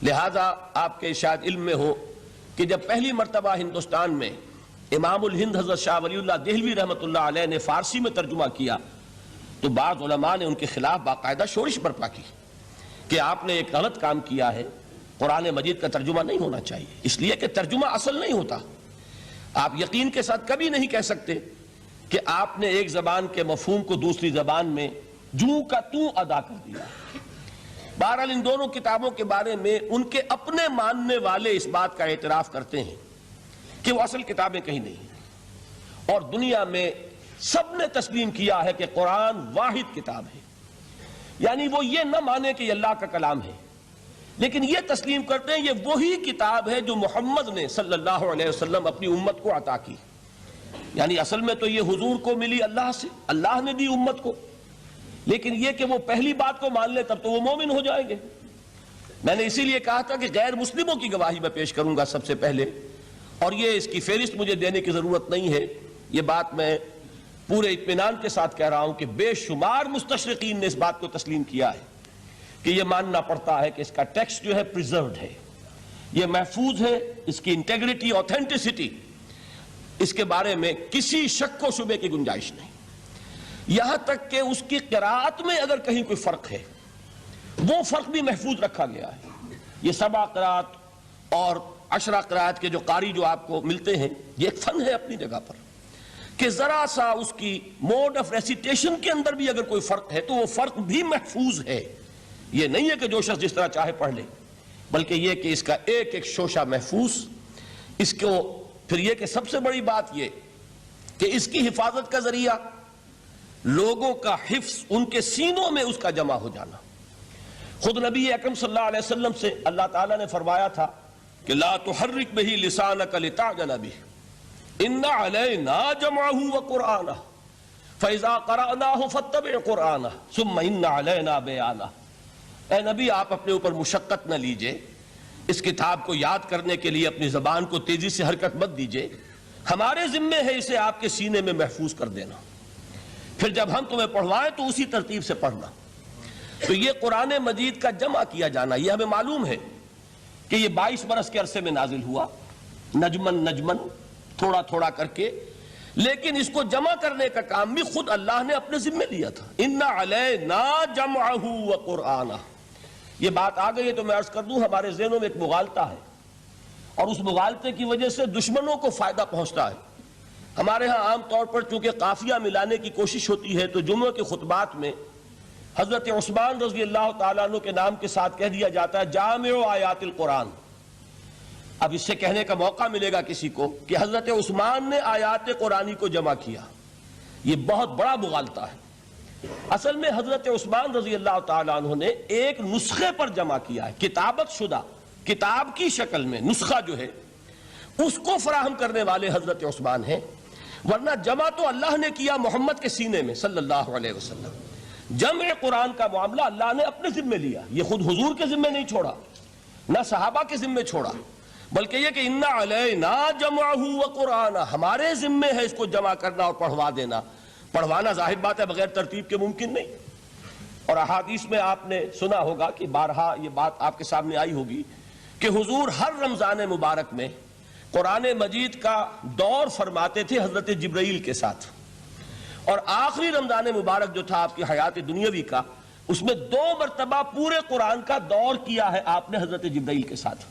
لہذا آپ کے شاید علم میں ہو کہ جب پہلی مرتبہ ہندوستان میں امام الہند حضرت شاہ ولی اللہ دہلوی رحمۃ اللہ علیہ نے فارسی میں ترجمہ کیا تو بعض علماء نے ان کے خلاف باقاعدہ شورش برپا کی کہ آپ نے ایک غلط کام کیا ہے، قرآن مجید کا ترجمہ نہیں ہونا چاہیے، اس لیے کہ ترجمہ اصل نہیں ہوتا۔ آپ یقین کے ساتھ کبھی نہیں کہہ سکتے کہ آپ نے ایک زبان کے مفہوم کو دوسری زبان میں جو کا تو ادا کر دیا۔ بہرحال ان دونوں کتابوں کے بارے میں ان کے اپنے ماننے والے اس بات کا اعتراف کرتے ہیں کہ وہ اصل کتابیں کہیں نہیں ہیں، اور دنیا میں سب نے تسلیم کیا ہے کہ قرآن واحد کتاب ہے، یعنی وہ یہ نہ مانے کہ یہ اللہ کا کلام ہے، لیکن یہ تسلیم کرتے ہیں یہ وہی کتاب ہے جو محمد نے صلی اللہ علیہ وسلم اپنی امت کو عطا کی، یعنی اصل میں تو یہ حضور کو ملی اللہ سے، اللہ نے دی امت کو، لیکن یہ کہ وہ پہلی بات کو مان لے تب تو وہ مومن ہو جائیں گے۔ میں نے اسی لیے کہا تھا کہ غیر مسلموں کی گواہی میں پیش کروں گا سب سے پہلے، اور یہ اس کی فہرست مجھے دینے کی ضرورت نہیں ہے، یہ بات میں پورے اطمینان کے ساتھ کہہ رہا ہوں کہ بے شمار مستشرقین نے اس بات کو تسلیم کیا ہے کہ یہ ماننا پڑتا ہے کہ اس کا ٹیکسٹ جو ہے پریزروڈ ہے، یہ محفوظ ہے، اس کی انٹیگریٹی، آتھینٹسٹی، اس کے بارے میں کسی شک و شبے کی گنجائش نہیں، یہاں تک کہ اس کی قراءت میں اگر کہیں کوئی فرق ہے وہ فرق بھی محفوظ رکھا گیا ہے۔ یہ 7 قراءت اور 10 قراءت کے جو قاری جو آپ کو ملتے ہیں یہ ایک فن ہے اپنی جگہ پر، کہ ذرا سا اس کی موڈ آف ریسیٹیشن کے اندر بھی اگر کوئی فرق ہے تو وہ فرق بھی محفوظ ہے، یہ نہیں ہے کہ جو شخص جس طرح چاہے پڑھ لے، بلکہ یہ کہ اس کا ایک ایک شوشہ محفوظ، اس کو پھر یہ کہ سب سے بڑی بات یہ کہ اس کی حفاظت کا ذریعہ لوگوں کا حفظ، ان کے سینوں میں اس کا جمع ہو جانا۔ خود نبی اکرم صلی اللہ علیہ وسلم سے اللہ تعالیٰ نے فرمایا تھا کہ لا تحرک بہ لسانک لتعجل بہ ان علینا جمعہ وقرآنہ فاذا قرأناہ فاتبع قرآنہ ثم ان علینا بیانہ۔ اے نبی آپ اپنے اوپر مشقت نہ لیجئے، اس کتاب کو یاد کرنے کے لیے اپنی زبان کو تیزی سے حرکت مت دیجئے، ہمارے ذمے ہے اسے آپ کے سینے میں محفوظ کر دینا، پھر جب ہم تمہیں پڑھوائیں تو اسی ترتیب سے پڑھنا۔ تو یہ قرآن مجید کا جمع کیا جانا یہ ہمیں معلوم ہے کہ یہ 22 برس کے عرصے میں نازل ہوا، نجمن نجمن، تھوڑا تھوڑا کر کے، لیکن اس کو جمع کرنے کا کام بھی خود اللہ نے اپنے ذمہ لیا تھا۔ ان علینا جمعہ وقرآنہ، یہ بات آ گئی ہے تو میں عرض کر دوں ہمارے ذہنوں میں ایک مغالطہ ہے، اور اس مغالطے کی وجہ سے دشمنوں کو فائدہ پہنچتا ہے۔ ہمارے ہاں عام طور پر چونکہ قافیہ ملانے کی کوشش ہوتی ہے تو جمعہ کے خطبات میں حضرت عثمان رضی اللہ تعالیٰ عنہ کے نام کے ساتھ کہہ دیا جاتا ہے جامع آیات القرآن۔ اب اس سے کہنے کا موقع ملے گا کسی کو کہ حضرت عثمان نے آیات قرآنی کو جمع کیا، یہ بہت بڑا مغالطہ ہے۔ اصل میں حضرت عثمان رضی اللہ تعالیٰ عنہ نے ایک نسخے پر جمع کیا ہے، کتابت شدہ کتاب کی شکل میں نسخہ جو ہے اس کو فراہم کرنے والے حضرت عثمان ہیں، ورنہ جمع تو اللہ نے کیا محمد کے سینے میں صلی اللہ علیہ وسلم۔ جمع قرآن کا معاملہ اللہ نے اپنے ذمے لیا، یہ خود حضور کے ذمے نہیں چھوڑا، نہ صحابہ کے ذمے چھوڑا، بلکہ یہ کہ ان علینا جمعہ وقرآنہ، ہمارے ذمے ہے اس کو جمع کرنا اور پڑھوا دینا۔ پڑھوانا ظاہر بات ہے بغیر ترتیب کے ممکن نہیں، اور احادیث میں آپ نے سنا ہوگا کہ بارہا یہ بات آپ کے سامنے آئی ہوگی کہ حضور ہر رمضان مبارک میں قرآن مجید کا دور فرماتے تھے حضرت جبرائیل کے ساتھ، اور آخری رمضان مبارک جو تھا آپ کی حیات دنیاوی کا، اس میں 2 مرتبہ پورے قرآن کا دور کیا ہے آپ نے حضرت جبرائیل کے ساتھ۔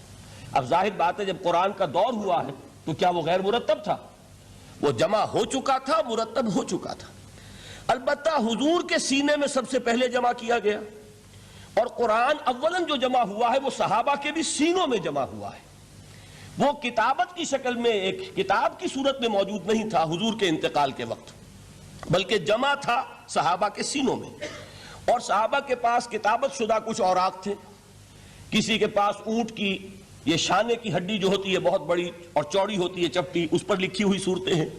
اب ظاہر بات ہے جب قرآن کا دور ہوا ہے تو کیا وہ غیر مرتب تھا؟ وہ جمع ہو چکا تھا، مرتب ہو چکا تھا، البتہ حضور کے سینے میں سب سے پہلے جمع کیا گیا، اور قرآن اولاً جو جمع ہوا ہے وہ صحابہ کے بھی سینوں میں جمع ہوا ہے۔ وہ کتابت کی شکل میں ایک کتاب کی صورت میں موجود نہیں تھا حضور کے انتقال کے وقت، بلکہ جمع تھا صحابہ کے سینوں میں، اور صحابہ کے پاس کتابت شدہ کچھ اوراق تھے، کسی کے پاس اونٹ کی یہ شانے کی ہڈی جو ہوتی ہے بہت بڑی اور چوڑی ہوتی ہے چپٹی، اس پر لکھی ہوئی صورتیں ہیں،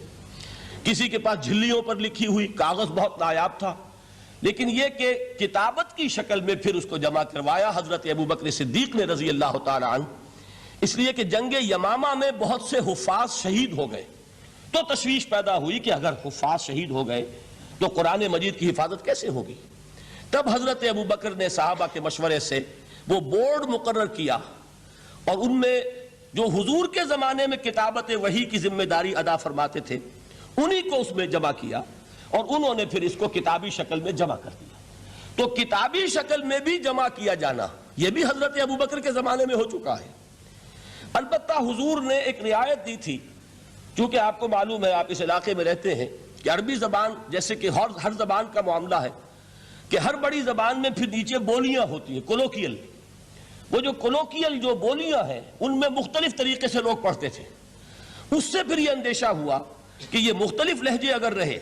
کسی کے پاس جھلیوں پر لکھی ہوئی، کاغذ بہت نایاب تھا، لیکن یہ کہ کتابت کی شکل میں پھر اس کو جمع کروایا حضرت ابوبکر صدیق نے رضی اللہ تعالی عنہ، اس لیے کہ جنگ یمامہ میں بہت سے حفاظ شہید ہو گئے، تو تشویش پیدا ہوئی کہ اگر حفاظ شہید ہو گئے تو قرآن مجید کی حفاظت کیسے ہوگی؟ تب حضرت ابوبکر نے صحابہ کے مشورے سے وہ بورڈ مقرر کیا اور ان میں جو حضور کے زمانے میں کتابت وحی کی ذمہ داری ادا فرماتے تھے انہی کو اس میں جمع کیا، اور انہوں نے پھر اس کو کتابی شکل میں جمع کر دیا۔ تو کتابی شکل میں بھی جمع کیا جانا یہ بھی حضرت ابوبکر کے زمانے میں ہو چکا ہے۔ البتہ حضور نے ایک رعایت دی تھی، چونکہ آپ کو معلوم ہے، آپ اس علاقے میں رہتے ہیں، کہ عربی زبان جیسے کہ ہر زبان کا معاملہ ہے کہ ہر بڑی زبان میں پھر نیچے بولیاں ہوتی ہیں، کولوکیل۔ وہ جو کولوکیل جو بولیاں ہیں ان میں مختلف طریقے سے لوگ پڑھتے تھے۔ اس سے پھر یہ اندیشہ ہوا کہ یہ مختلف لہجے اگر رہے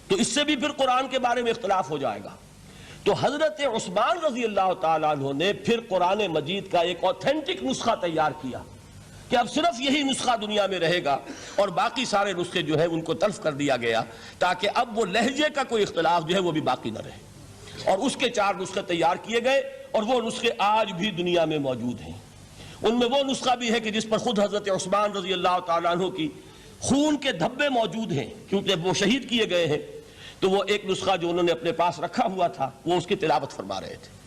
تو اس سے بھی پھر قرآن کے بارے میں اختلاف ہو جائے گا۔ تو حضرت عثمان رضی اللہ تعالیٰ عنہ نے پھر قرآن مجید کا ایک اوتھینٹک نسخہ تیار کیا کہ اب صرف یہی نسخہ دنیا میں رہے گا، اور باقی سارے نسخے جو ہے ان کو تلف کر دیا گیا، تاکہ اب وہ لہجے کا کوئی اختلاف جو ہے وہ بھی باقی نہ رہے۔ اور اس کے 4 نسخے تیار کیے گئے، اور وہ نسخے آج بھی دنیا میں موجود ہیں۔ ان میں وہ نسخہ بھی ہے کہ جس پر خود حضرت عثمان رضی اللہ تعالیٰ عنہ کی خون کے دھبے موجود ہیں، کیونکہ وہ شہید کیے گئے ہیں۔ تو وہ ایک نسخہ جو انہوں نے اپنے پاس رکھا ہوا تھا وہ اس کی تلاوت فرما رہے تھے۔